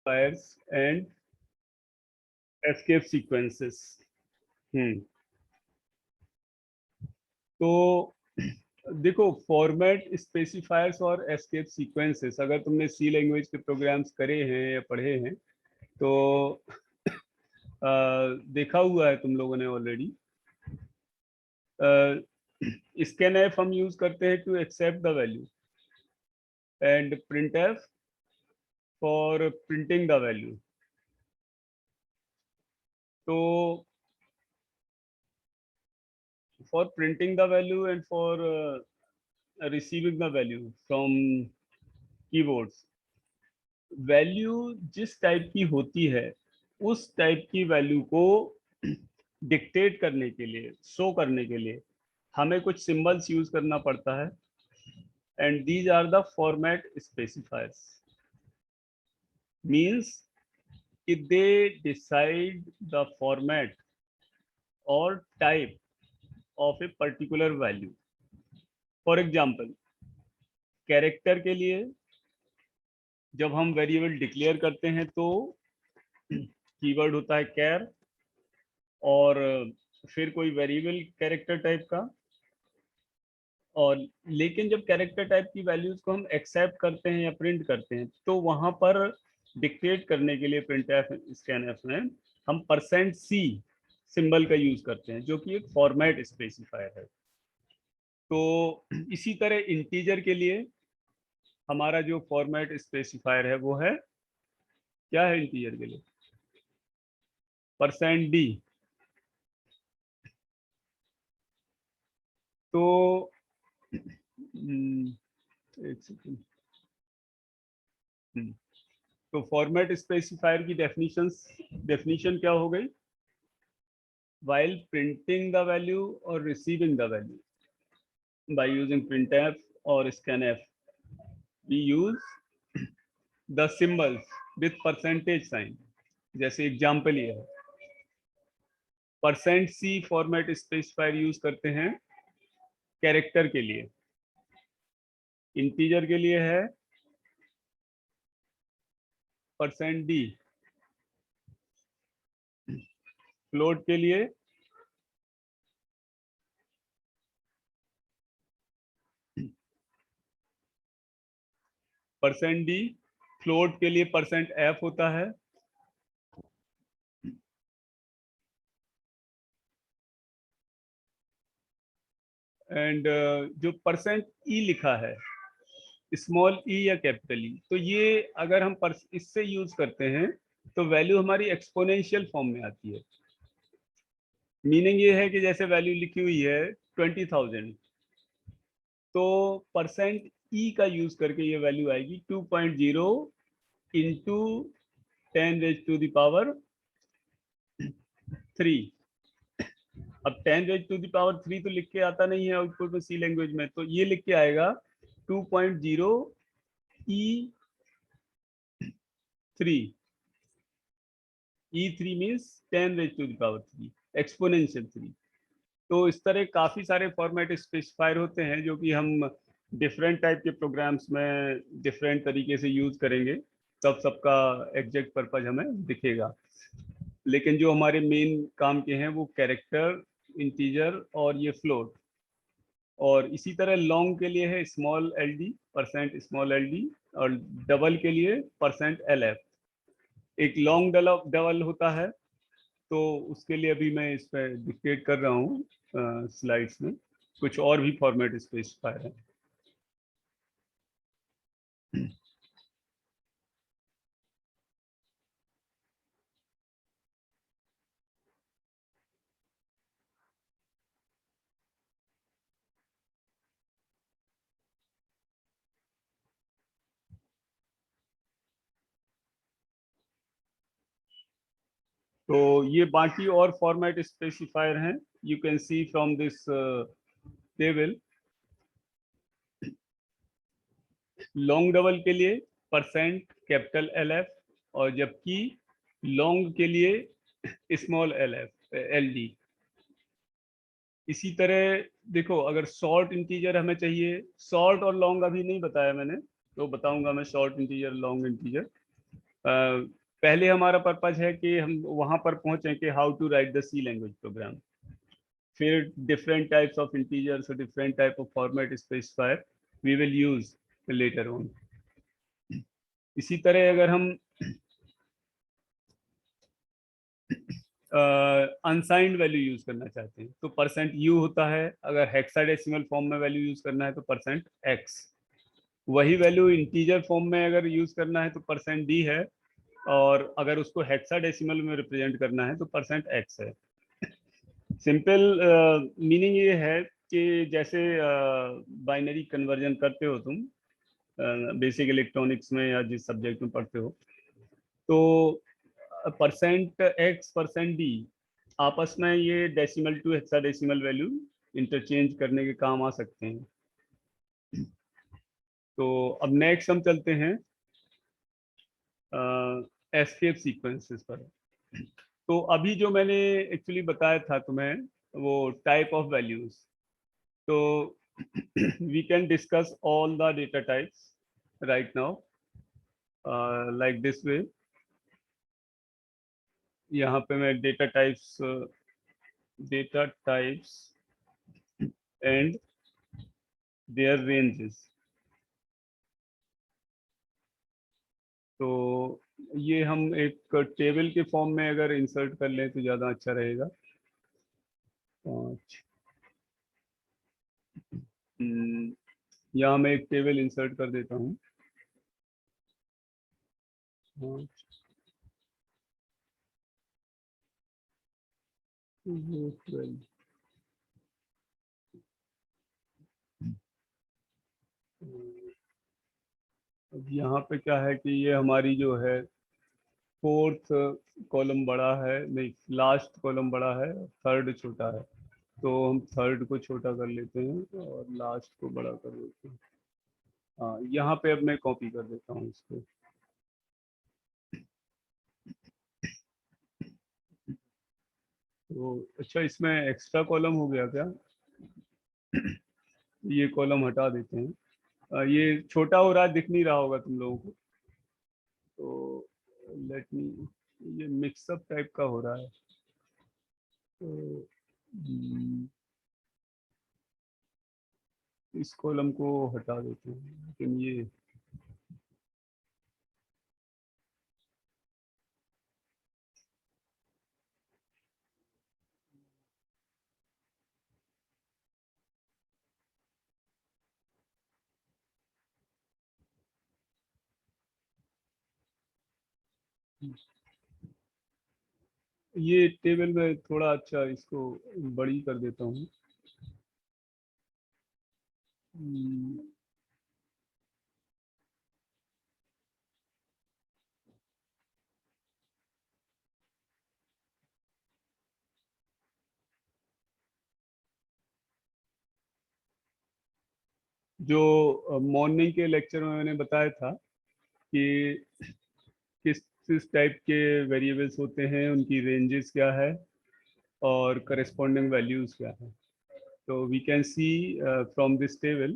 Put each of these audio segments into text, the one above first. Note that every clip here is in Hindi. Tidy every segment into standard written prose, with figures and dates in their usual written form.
specifiers and escape sequences. तो देखो, फॉर्मेट स्पेसिफायर्स और एस्केप सीक्वेंसेस, अगर तुमने सी लैंग्वेज के प्रोग्राम्स करे हैं या पढ़े हैं तो देखा हुआ है तुम लोगों ने ऑलरेडी। स्कैनएफ हम यूज करते हैं to accept the value and printf for printing the value. तो for printing the value and for receiving the value from keyboards, value जिस टाइप की होती है उस टाइप की वैल्यू को डिक्टेट करने के लिए, शो करने के लिए हमें कुछ सिंबल्स यूज करना पड़ता है, and these are the format specifiers. Means कि दे डिसाइड द फॉर्मेट और type of a particular value. For example, character के लिए जब हम वेरिएबल डिक्लेयर करते हैं तो कीवर्ड होता है कैर, और फिर कोई वेरिएबल कैरेक्टर टाइप का। और लेकिन जब कैरेक्टर टाइप की वैल्यूज को हम एक्सेप्ट करते हैं या प्रिंट करते हैं तो वहां पर डिक्टेट करने के लिए प्रिंटएफ स्कैनएफ में हम %c सिंबल का यूज करते हैं, जो कि एक फॉर्मेट स्पेसिफायर है। तो इसी तरह इंटीजर के लिए हमारा जो फॉर्मेट स्पेसिफायर है वो है, क्या है इंटीजर के लिए? %d। तो एक सेकंड। तो फॉर्मेट स्पेसिफायर की डेफिनेशन क्या हो गई? while printing the value or receiving the value by using printf or scanf, we use the symbols with percentage sign। जैसे एग्जाम्पल ये है, %c फॉर्मेट स्पेसिफायर यूज करते हैं कैरेक्टर के लिए, इंटीजर के लिए है %d, फ्लोट के लिए %d, फ्लोट के लिए %f होता है, एंड जो %e लिखा है, स्मॉल ई या कैपिटल ई, तो ये अगर हम इससे यूज करते हैं तो वैल्यू हमारी एक्सपोनेंशियल फॉर्म में आती है। मीनिंग ये है कि जैसे वैल्यू लिखी हुई है 20,000, तो %e का यूज करके ये वैल्यू आएगी 2.0 इंटू 10⁻³ अब 10⁻³ तो लिख के आता नहीं है आउटपुट में सी लैंग्वेज में, तो ये लिख के आएगा 2.0 E3। E3 means 10⁻³ exponential 3। तो इस तरह काफी सारे फॉर्मेट स्पेसिफायर होते हैं जो कि हम डिफरेंट टाइप के प्रोग्राम्स में डिफरेंट तरीके से यूज करेंगे, तब सबका एग्जैक्ट पर्पज हमें दिखेगा। लेकिन जो हमारे मेन काम के हैं वो कैरेक्टर, इंटीजर और ये फ्लोट। और इसी तरह लॉन्ग के लिए है स्मॉल LD, %ld, और डबल के लिए %lf। एक लॉन्ग डबल होता है, तो उसके लिए अभी मैं इस पर डिक्टेट कर रहा हूँ स्लाइड्स में। कुछ और भी फॉर्मेट स्पेसिफायर है। तो ये बाकी और फॉर्मेट स्पेसिफायर हैं, you can see from this table. Long double के लिए %LF, और जबकि लॉन्ग के लिए स्मॉल LD। इसी तरह देखो, अगर शॉर्ट इंटीजर हमें चाहिए, शॉर्ट और लॉन्ग अभी नहीं बताया मैंने, तो बताऊंगा मैं शॉर्ट इंटीजर, लॉन्ग इंटीजर। पहले हमारा पर्पज है कि हम वहां पर पहुंचे कि how to write the C language program, फिर डिफरेंट टाइप्स ऑफ इंटीजर्स और different type of format specifier we will use later on. इसी तरह अगर हम अनसाइंड वैल्यू यूज करना चाहते हैं तो परसेंट यू होता है, अगर हेक्साडेसिमल फॉर्म में वैल्यू यूज करना है तो परसेंट एक्स, वही वैल्यू इंटीजर फॉर्म में अगर यूज करना है तो परसेंट डी है, और अगर उसको हेक्साडेसिमल में रिप्रेजेंट करना है तो परसेंट एक्स है। सिंपल मीनिंग ये है कि जैसे बाइनरी कन्वर्जन करते हो तुम बेसिक इलेक्ट्रॉनिक्स में या जिस सब्जेक्ट में पढ़ते हो, तो परसेंट एक्स परसेंट डी आपस में ये decimal to hexadecimal value interchange करने के काम आ सकते हैं। तो अब नेक्स्ट हम चलते हैं एस्केप सीक्वेंसेस पर। तो अभी जो मैंने एक्चुअली बताया था तुम्हें वो टाइप ऑफ वैल्यूज, तो we can discuss all the data types right now like this way. यहाँ पे मैं data types and their ranges, तो ये हम एक टेबल के फॉर्म में अगर इंसर्ट कर लें तो ज़्यादा अच्छा रहेगा। पाँच, यहाँ मैं एक टेबल इंसर्ट कर देता हूँ। पाँच, वो 12। अब यहाँ पे क्या है कि ये हमारी जो है फोर्थ कॉलम बड़ा है, नहीं लास्ट कॉलम बड़ा है, थर्ड छोटा है, तो हम थर्ड को छोटा कर लेते हैं और लास्ट को बड़ा कर देते हैं। हाँ, यहाँ पे अब मैं कॉपी कर देता हूँ इसको। तो अच्छा, इसमें एक्स्ट्रा कॉलम हो गया क्या? ये कॉलम हटा देते हैं। ये छोटा हो रहा है, दिख नहीं रहा होगा तुम लोगों को, तो लेट मी, ये मिक्सअप टाइप का हो रहा है, तो इस कॉलम को हटा देते हैं, लेकिन ये टेबल में थोड़ा अच्छा इसको बड़ी कर देता हूँ। हम्म, जो मॉर्निंग के लेक्चर में मैंने बताया था कि किस किस टाइप के वेरिएबल्स होते हैं, उनकी रेंजेस क्या है और करस्पॉन्डिंग वैल्यूज क्या है, तो we can see from this table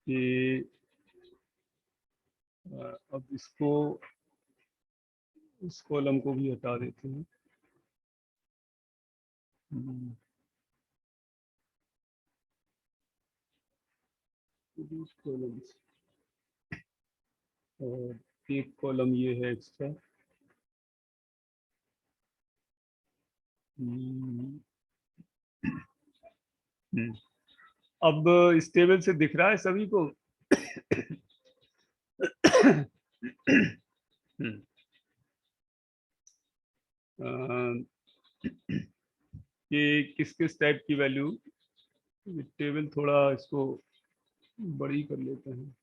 कि अब इसको, इस कॉलम को भी हटा देते हैं। कॉलम्स, और एक कॉलम ये है एक्स्ट्रा। अब इस टेबल से दिख रहा है सभी को? कि किस किस टाइप की वैल्यू, टेबल थोड़ा इसको बड़ी कर लेते हैं।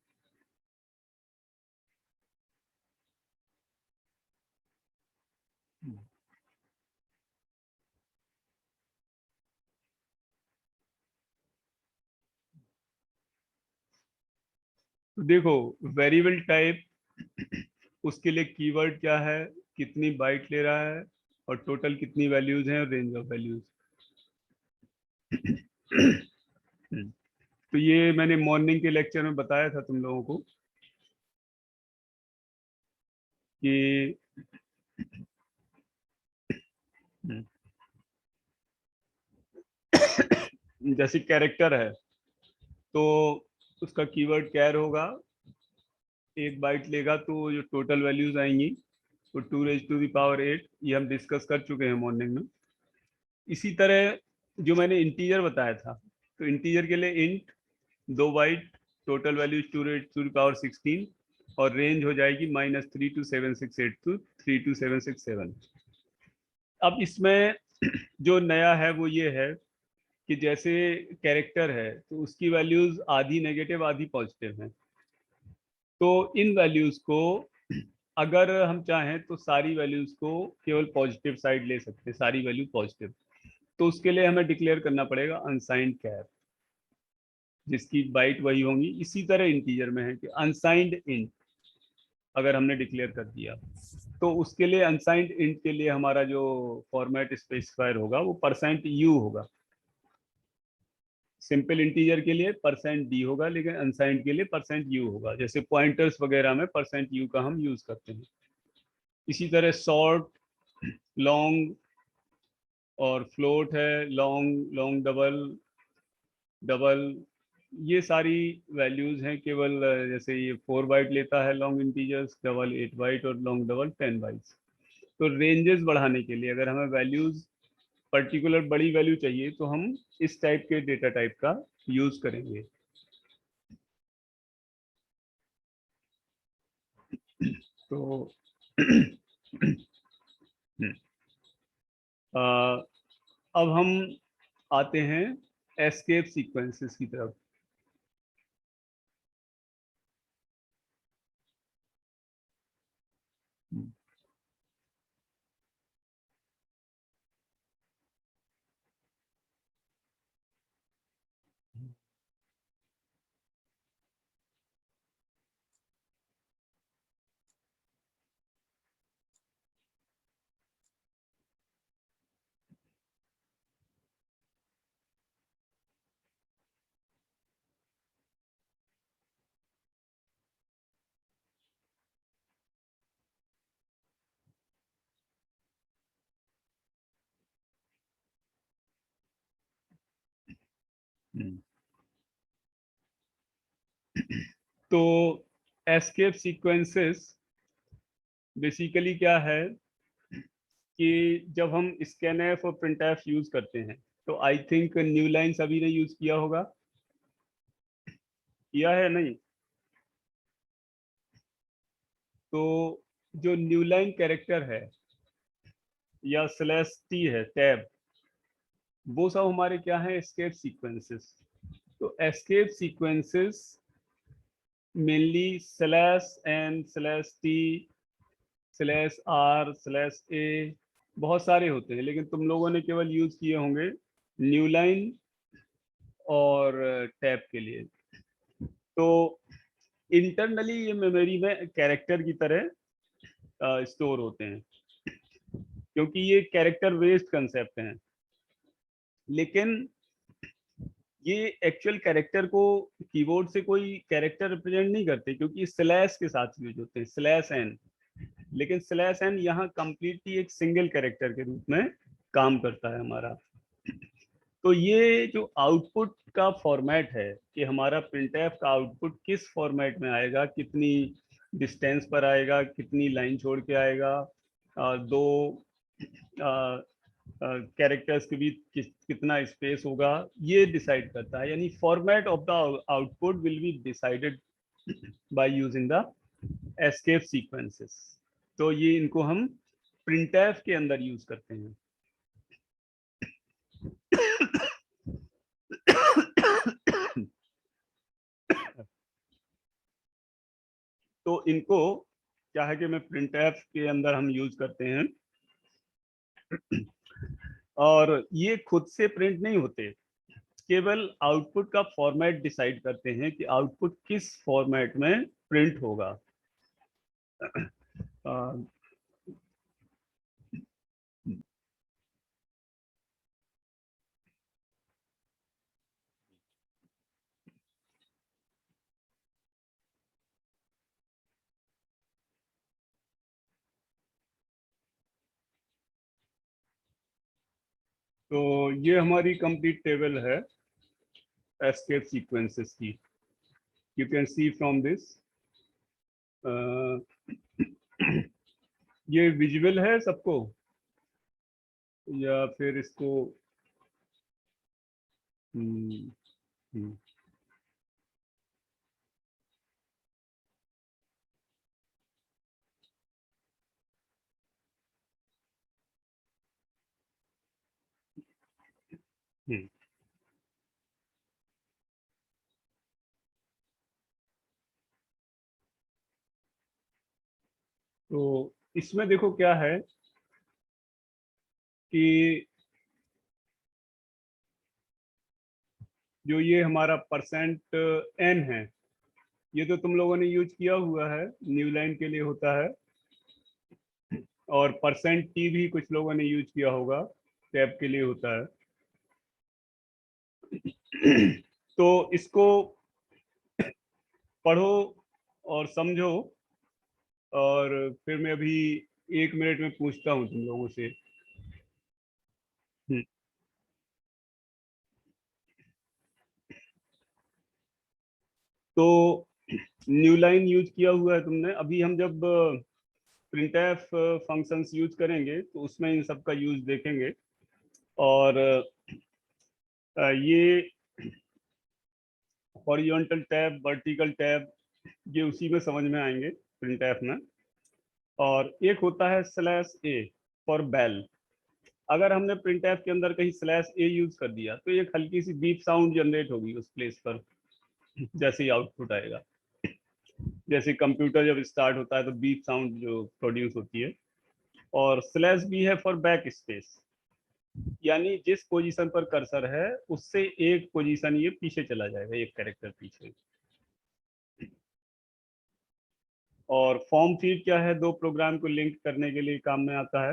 तो देखो, वेरिएबल टाइप, उसके लिए कीवर्ड क्या है, कितनी बाइट ले रहा है, और टोटल कितनी वैल्यूज हैं, और रेंज ऑफ वैल्यूज। तो ये मैंने मॉर्निंग के लेक्चर में बताया था तुम लोगों को। कि जैसे कैरेक्टर है तो उसका कीवर्ड कैर होगा, एक बाइट लेगा तो जो टोटल वैल्यूज आएंगी तो 2⁸8, ये हम डिस्कस कर चुके हैं मॉर्निंग में। इसी तरह जो मैंने इंटीजर बताया था, तो इंटीजर के लिए इंट 2 बाइट, टोटल वैल्यूज 2⁻16 और रेंज हो जाएगी -32768 टू 32767। अब इसमें जो नया है वो ये है कि जैसे कैरेक्टर है तो उसकी वैल्यूज आधी नेगेटिव आधी पॉजिटिव हैं। तो इन वैल्यूज को अगर हम चाहें तो सारी वैल्यूज को केवल पॉजिटिव साइड ले सकते हैं, सारी वैल्यू पॉजिटिव। तो उसके लिए हमें डिक्लेयर करना पड़ेगा अनसाइंड कैर, जिसकी बाइट वही होंगी। इसी तरह इंटीजर में है कि अनसाइंड इंट अगर हमने डिक्लेयर कर दिया तो उसके लिए अनसाइंड इंट के लिए हमारा जो फॉर्मेट स्पेसिफायर होगा वो %u होगा। सिंपल इंटीजर के लिए %d होगा, लेकिन अनसाइंड के लिए %u होगा। जैसे पॉइंटर्स वगैरह में %u का हम यूज करते हैं। इसी तरह शॉर्ट, लॉन्ग और फ्लोट है, लॉन्ग, लॉन्ग डबल, डबल, ये सारी वैल्यूज हैं केवल जैसे ये 4 बाइट लेता है लॉन्ग इंटीजर्स, डबल 8 बाइट और लॉन्ग डबल 10 बाइट्स। तो रेंजेस बढ़ाने के लिए अगर हमें वैल्यूज पर्टिकुलर बड़ी वैल्यू चाहिए तो हम इस टाइप के डेटा टाइप का यूज करेंगे। तो अब हम आते हैं एस्केप सीक्वेंसेस की तरफ। तो एस्केप सीक्वेंसेस बेसिकली क्या है कि जब हम स्कैनफ और प्रिंटफ यूज करते हैं तो आई थिंक न्यू लाइन सभी ने यूज किया होगा, किया है नहीं? तो जो न्यू लाइन कैरेक्टर है या /t है, टैब, वो सब हमारे क्या है, एस्केप सीक्वेंसेस। तो एस्केप सीक्वेंसेस मेनली /n/t/r/a बहुत सारे होते हैं, लेकिन तुम लोगों ने केवल यूज किए होंगे न्यू लाइन और टैब के लिए। तो इंटरनली ये मेमोरी में कैरेक्टर की तरह स्टोर होते हैं, क्योंकि ये कैरेक्टर बेस्ड कंसेप्ट हैं। लेकिन ये एक्चुअल कैरेक्टर को कीबोर्ड से कोई कैरेक्टर रिप्रेजेंट नहीं करते, क्योंकि स्लैश के साथ यूज होते हैं, /n। लेकिन /n यहाँ कंप्लीटली एक सिंगल कैरेक्टर के रूप में काम करता है हमारा। तो ये जो आउटपुट का फॉर्मेट है कि हमारा प्रिंटफ का आउटपुट किस फॉर्मेट में आएगा, कितनी डिस्टेंस पर आएगा, कितनी लाइन छोड़ के आएगा, दो कैरेक्टर्स के बीच कितना स्पेस होगा, ये डिसाइड करता है। यानी format of the output will be decided by using the escape sequences. तो ये इनको हम प्रिंटफ के अंदर यूज करते हैं। तो इनको क्या है कि मैं प्रिंटफ के अंदर हम यूज करते हैं, और ये खुद से प्रिंट नहीं होते, केवल आउटपुट का फॉर्मेट डिसाइड करते हैं कि आउटपुट किस फॉर्मेट में प्रिंट होगा। तो ये हमारी कंप्लीट टेबल है एस्केप सीक्वेंसेस की. You can see from this. ये विजुअल है सबको या फिर इसको हम्म, हम्म, हम्म. तो इसमें देखो क्या है कि जो ये हमारा परसेंट एन है, ये तो तुम लोगों ने यूज किया हुआ है, न्यू लाइन के लिए होता है. और परसेंट टी भी कुछ लोगों ने यूज किया होगा, टैब के लिए होता है. तो इसको पढ़ो और समझो, और फिर मैं अभी 1 मिनट में पूछता हूँ तुम लोगों से. हम्म. तो न्यू लाइन यूज किया हुआ है तुमने. अभी हम जब प्रिंटफ फंक्शंस यूज करेंगे तो उसमें इन सब का यूज देखेंगे. और ये हॉरिजॉन्टल टैब, वर्टिकल टैब, ये उसी में समझ में आएंगे प्रिंटफ में. और एक होता है स्लैश ए फॉर बेल. अगर हमने प्रिंटफ के अंदर कहीं स्लैश ए यूज कर दिया तो एक हल्की सी बीप साउंड जनरेट होगी उस प्लेस पर, जैसे ही आउटपुट आएगा. जैसे कंप्यूटर जब स्टार्ट होता है तो बीप साउंड जो प्रोड्यूस होती है. और स्लैश बी है फॉर बैक स्पेस, यानी जिस पोजीशन पर कर्सर है उससे एक पोजीशन ये पीछे चला जाएगा, एक कैरेक्टर पीछे. और फॉर्म फीड क्या है, दो प्रोग्राम को लिंक करने के लिए काम में आता है.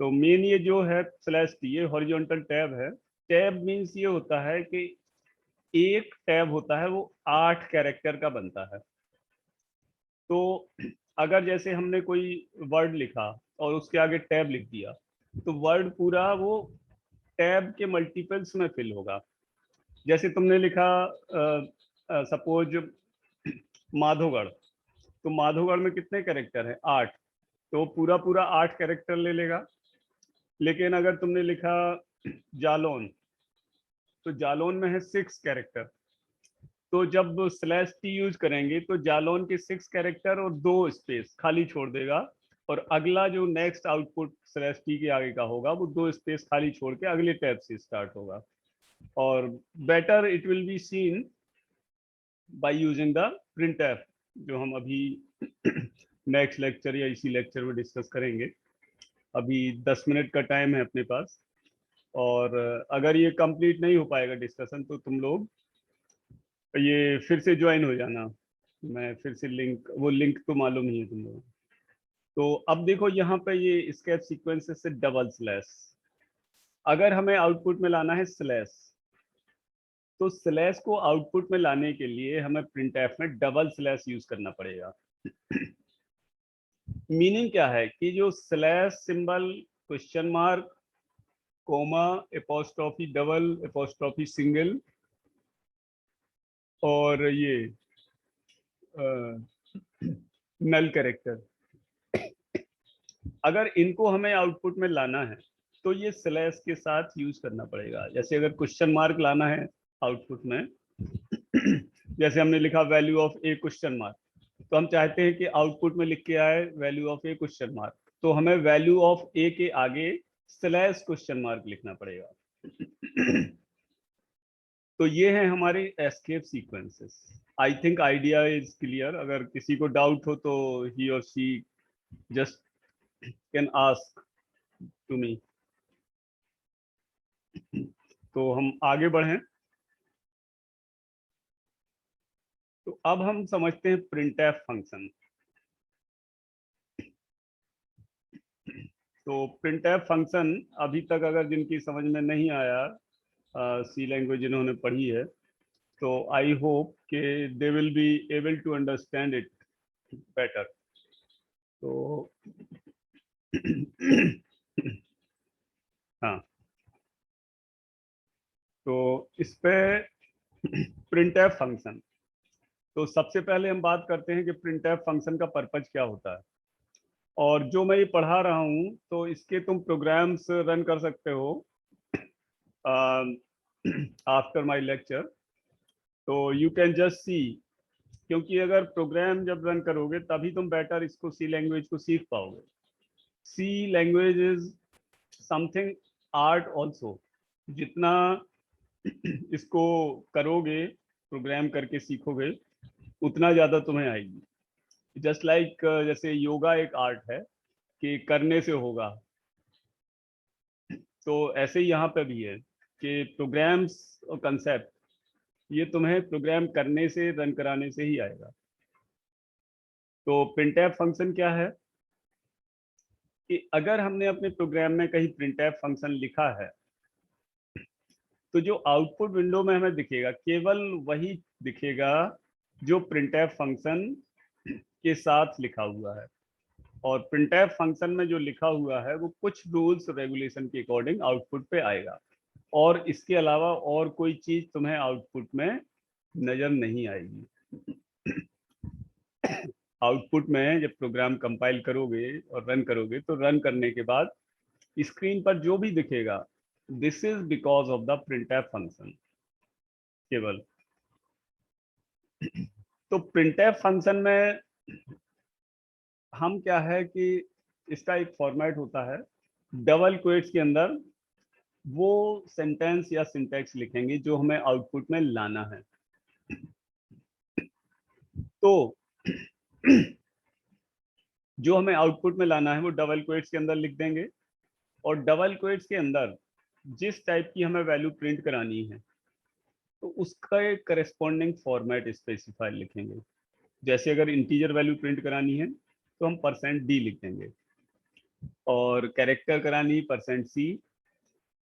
तो मेन ये जो है स्लैश टी, ये हॉरिजॉन्टल टैब है. टैब मीन्स ये होता है कि एक टैब होता है वो 8 कैरेक्टर का बनता है. तो अगर जैसे हमने कोई वर्ड लिखा और उसके आगे टैब लिख दिया, तो वर्ड पूरा वो टैब के मल्टीपल्स में फिल होगा. जैसे तुमने लिखा सपोज माधोगढ़, तो माधोगढ़ में कितने कैरेक्टर है, 8. तो पूरा पूरा 8 कैरेक्टर ले लेगा. लेकिन अगर तुमने लिखा जालौन, तो जालौन में है 6 कैरेक्टर. तो जब स्लैश टी यूज करेंगे तो जालौन के 6 कैरेक्टर और 2 स्पेस खाली छोड़ देगा. और अगला जो नेक्स्ट आउटपुट स्लैश टी के आगे का होगा वो 2 स्पेस खाली छोड़ के अगले टैब से स्टार्ट होगा. और better it will be seen by using the printf, जो हम अभी नेक्स्ट लेक्चर या इसी लेक्चर में डिस्कस करेंगे. अभी 10 मिनट का टाइम है अपने पास. और अगर ये कंप्लीट नहीं हो पाएगा डिस्कशन तो तुम लोग ये फिर से ज्वाइन हो जाना. मैं फिर से लिंक, वो लिंक तो मालूम ही है तुम लोगों को. तो अब देखो यहाँ पे ये स्केप सीक्वेंसेस से डबल स्लैश, अगर हमें आउटपुट में लाना है स्लैश, तो स्लैश को आउटपुट में लाने के लिए हमें प्रिंटफ में डबल स्लैश यूज करना पड़ेगा. मीनिंग क्या है कि जो slash symbol, question mark, comma, apostrophe double, apostrophe single, और ये नल कैरेक्टर, अगर इनको हमें आउटपुट में लाना है तो ये स्लैश के साथ यूज करना पड़ेगा. जैसे अगर क्वेश्चन मार्क लाना है आउटपुट में, जैसे हमने लिखा value of A question mark, तो हम चाहते हैं कि आउटपुट में लिख के आए value of A question mark, तो हमें वैल्यू ऑफ ए के आगे स्लैश क्वेश्चन मार्क लिखना पड़ेगा. तो ये है हमारे escape sequences. I think idea is clear. अगर किसी को डाउट हो तो ही और she just can ask to me. तो हम आगे बढ़ें. तो अब हम समझते हैं प्रिंटफ फंक्शन. तो प्रिंटफ फंक्शन अभी तक अगर जिनकी समझ में नहीं आया, सी लैंग्वेज जिन्होंने पढ़ी है, तो आई होप कि they will be able to understand it better. तो हाँ, पे printf फंक्शन। तो सबसे पहले हम बात करते हैं कि printf फंक्शन का पर्पज क्या होता है। और जो मैं ये पढ़ा रहा हूँ तो इसके तुम प्रोग्राम्स रन कर सकते हो आफ्टर माय लेक्चर। तो यू कैन जस्ट सी, क्योंकि अगर प्रोग्राम जब रन करोगे तभी तुम बेटर इसको सी लैंग्वेज को सीख पाओगे। C language is something art also. जितना इसको करोगे, प्रोग्राम करके सीखोगे, उतना ज़्यादा तुम्हें आएगी। जस्ट लाइक जैसे योगा एक आर्ट है कि करने से होगा, तो ऐसे ही यहाँ पे भी है कि प्रोग्राम्स और कंसेप्ट ये तुम्हें प्रोग्राम करने से, रन कराने से ही आएगा। तो printf फंक्शन क्या है कि अगर हमने अपने प्रोग्राम में कहीं printf फंक्शन लिखा है तो जो आउटपुट विंडो में हमें दिखेगा केवल वही दिखेगा जो printf फंक्शन के साथ लिखा हुआ है। और printf फंक्शन में जो लिखा हुआ है वो कुछ रूल्स रेगुलेशन के अकॉर्डिंग आउटपुट पे आएगा, और इसके अलावा और कोई चीज तुम्हें आउटपुट में नजर नहीं आएगी। आउटपुट में जब प्रोग्राम कंपाइल करोगे और रन करोगे तो रन करने के बाद स्क्रीन पर जो भी दिखेगा, this is because of the printf function केवल। तो printf फंक्शन में हम क्या है कि इसका एक फॉर्मेट होता है, डबल क्वेट्स के अंदर वो सेंटेंस या सिंटैक्स लिखेंगे जो हमें आउटपुट में लाना है। तो जो हमें आउटपुट में लाना है वो डबल क्वेट्स के अंदर लिख देंगे, और डबल क्वेट्स के अंदर जिस टाइप की हमें वैल्यू प्रिंट करानी है तो उसका एक करस्पॉन्डिंग फॉर्मेट स्पेसिफाई लिखेंगे। जैसे अगर इंटीजर वैल्यू प्रिंट करानी है तो हम %d लिख देंगे, और कैरेक्टर करानी %c।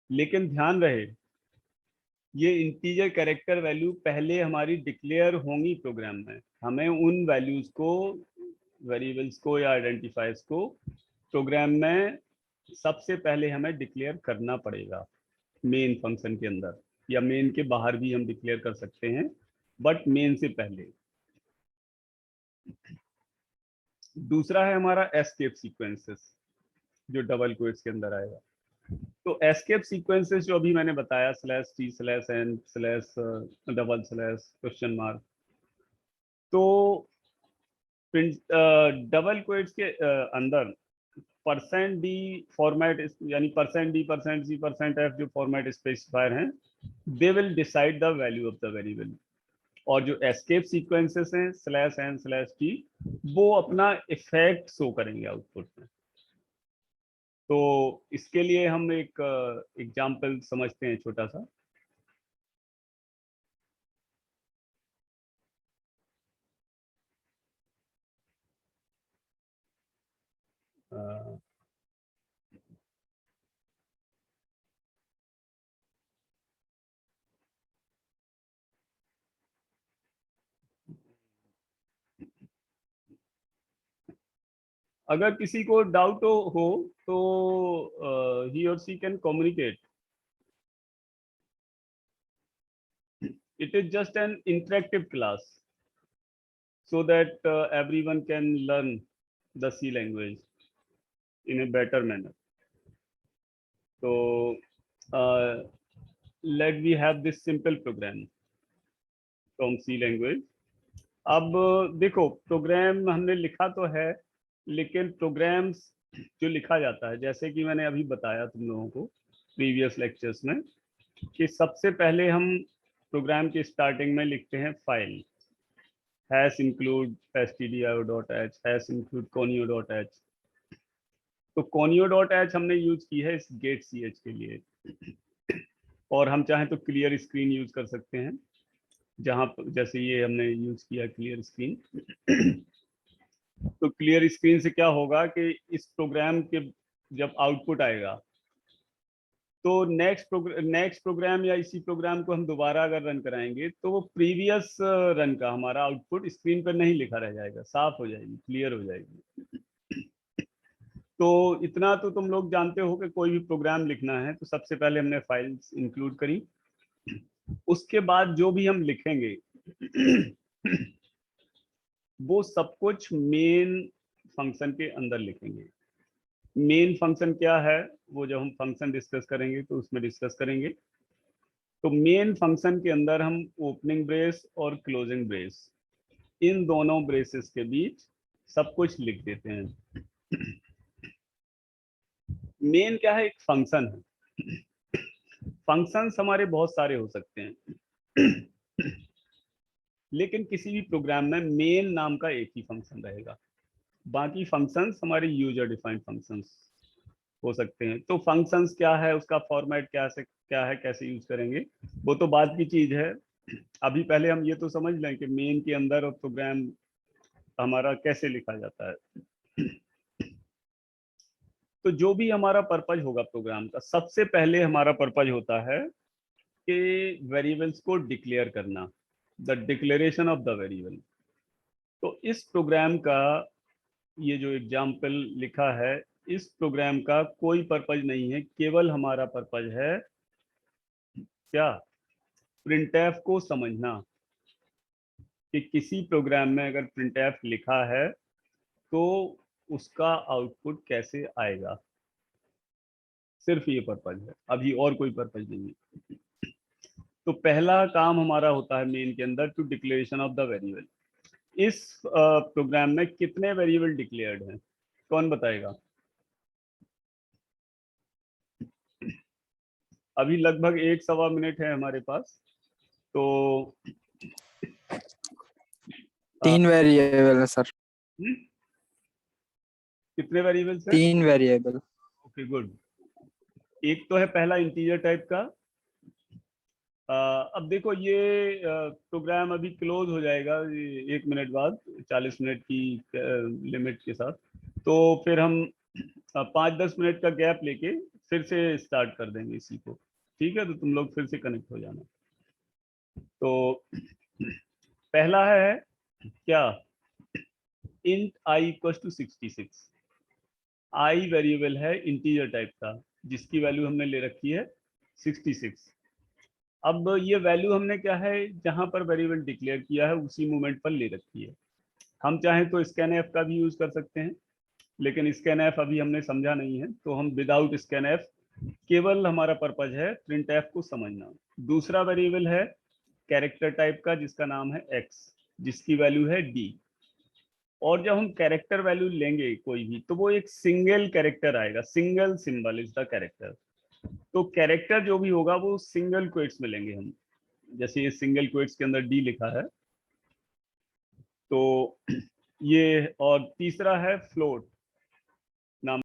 लेकिन ध्यान रहे ये इंटीजर कैरेक्टर वैल्यू पहले हमारी डिक्लेयर होंगी प्रोग्राम में। हमें उन वैल्यूज को, वेरिएबल्स को या आइडेंटिफायर्स को प्रोग्राम में सबसे पहले हमें डिक्लेयर करना पड़ेगा मेन फंक्शन के अंदर, या मेन के बाहर भी हम डिक्लेयर कर सकते हैं, बट मेन से पहले। दूसरा है हमारा एस्केप सीक्वेंसेस जो डबल कोट्स के अंदर आएगा। तो एस्केप सीक्वेंसेस जो अभी मैंने बताया /t/n/$, तो डबल कोट्स के अंदर %d फॉर्मेट यानी %d%c %f जो फॉर्मेट स्पेसिफायर हैं, they will decide the value of the variable. और जो एस्केप सीक्वेंसेस हैं /n/t वो अपना इफेक्ट शो करेंगे आउटपुट में। तो इसके लिए हम एक एग्जांपल समझते हैं छोटा सा। अ, अगर किसी को डाउट हो तो ही और she can communicate. It is just an interactive class so that everyone can learn the C language in a better manner. So let we have this simple program from C language. अब देखो प्रोग्राम हमने लिखा तो है, लेकिन प्रोग्राम्स जो लिखा जाता है जैसे कि मैंने अभी बताया तुम लोगों को प्रीवियस लेक्चर्स में कि सबसे पहले हम प्रोग्राम की स्टार्टिंग में लिखते हैं file #include stdio.h #include conio.h। तो conio.h हमने यूज की है इस गेट ch के लिए, और हम चाहें तो क्लियर स्क्रीन यूज कर सकते हैं, जहां जैसे ये हमने यूज किया क्लियर स्क्रीन। तो क्लियर स्क्रीन से क्या होगा कि इस प्रोग्राम के जब आउटपुट आएगा तो नेक्स्ट प्रोग्राम या इसी प्रोग्राम को हम दोबारा अगर रन कराएंगे तो वो प्रीवियस रन का हमारा आउटपुट स्क्रीन पर नहीं लिखा रह जाएगा, साफ हो जाएगी, क्लियर हो जाएगी। तो इतना तो तुम लोग जानते हो कि कोई भी प्रोग्राम लिखना है तो सबसे पहले हमने फाइल्स इंक्लूड करी, उसके बाद जो भी हम लिखेंगे वो सब कुछ मेन फंक्शन के अंदर लिखेंगे। मेन फंक्शन क्या है वो जब हम फंक्शन डिस्कस करेंगे तो उसमें डिस्कस करेंगे। तो मेन फंक्शन के अंदर हम ओपनिंग ब्रेस और क्लोजिंग ब्रेस, इन दोनों ब्रेसेस के बीच सब कुछ लिख देते हैं। मेन क्या है, एक फंक्शन है। फंक्शंस हमारे बहुत सारे हो सकते हैं लेकिन किसी भी प्रोग्राम में मेन नाम का एक ही फंक्शन रहेगा, बाकी फंक्शंस हमारे यूजर डिफाइंड फंक्शंस हो सकते हैं। तो फंक्शंस क्या है, उसका फॉर्मेट क्या है, कैसे यूज करेंगे, वो तो बाद की चीज है। अभी पहले हम ये तो समझ लें कि मेन के अंदर प्रोग्राम हमारा कैसे लिखा जाता है। तो जो भी हमारा पर्पज होगा प्रोग्राम का, सबसे पहले हमारा पर्पज होता है कि वेरिएबल्स को डिक्लेयर करना, the declaration of the variable. तो इस प्रोग्राम का ये जो एग्जाम्पल लिखा है, इस प्रोग्राम का कोई पर्पज नहीं है, केवल हमारा पर्पज है क्या, प्रिंटफ को समझना कि किसी प्रोग्राम में अगर प्रिंटफ लिखा है तो उसका आउटपुट कैसे आएगा। सिर्फ ये पर्पज है, अभी और कोई पर्पज नहीं है। तो पहला काम हमारा होता है मेन के अंदर to declaration of the variable. इस प्रोग्राम में कितने वेरिएबल डिक्लेयर्ड हैं, कौन बताएगा? अभी लगभग 1 सवा मिनट है हमारे पास। तो 3 वेरिएबल है सर। कितने वेरिएबल्स हैं? 3 वेरिएबल। Okay good. एक तो है पहला इंटीजर टाइप का। अब देखो ये प्रोग्राम अभी क्लोज हो जाएगा 1 मिनट बाद, 40 मिनट की लिमिट के साथ। तो फिर हम 5-10 मिनट का गैप लेके फिर से स्टार्ट कर देंगे इसी को। ठीक है, तो तुम लोग फिर से कनेक्ट हो जाना। तो पहला है क्या, int i equal to 66। I variable है इंटीजर टाइप का जिसकी वैल्यू हमने ले रखी है 66। अब ये वैल्यू हमने क्या है, जहां पर वेरिएबल डिक्लेयर किया है उसी मोमेंट पर ले रखी है। हम चाहें तो स्कैनएफ का भी यूज कर सकते हैं, लेकिन स्कैनएफ अभी हमने समझा नहीं है, तो हम विदाउट स्कैनएफ, केवल हमारा पर्पज है प्रिंटएफ को समझना। दूसरा वेरिएबल है कैरेक्टर टाइप का जिसका नाम है x, जिसकी वैल्यू है d। और जब हम कैरेक्टर वैल्यू लेंगे कोई भी, तो वो एक सिंगल कैरेक्टर आएगा, single symbol is the character. तो कैरेक्टर जो भी होगा वो सिंगल क्वेट्स में लेंगे हम, जैसे ये सिंगल क्वेट्स के अंदर डी लिखा है। तो ये, और तीसरा है फ्लोट।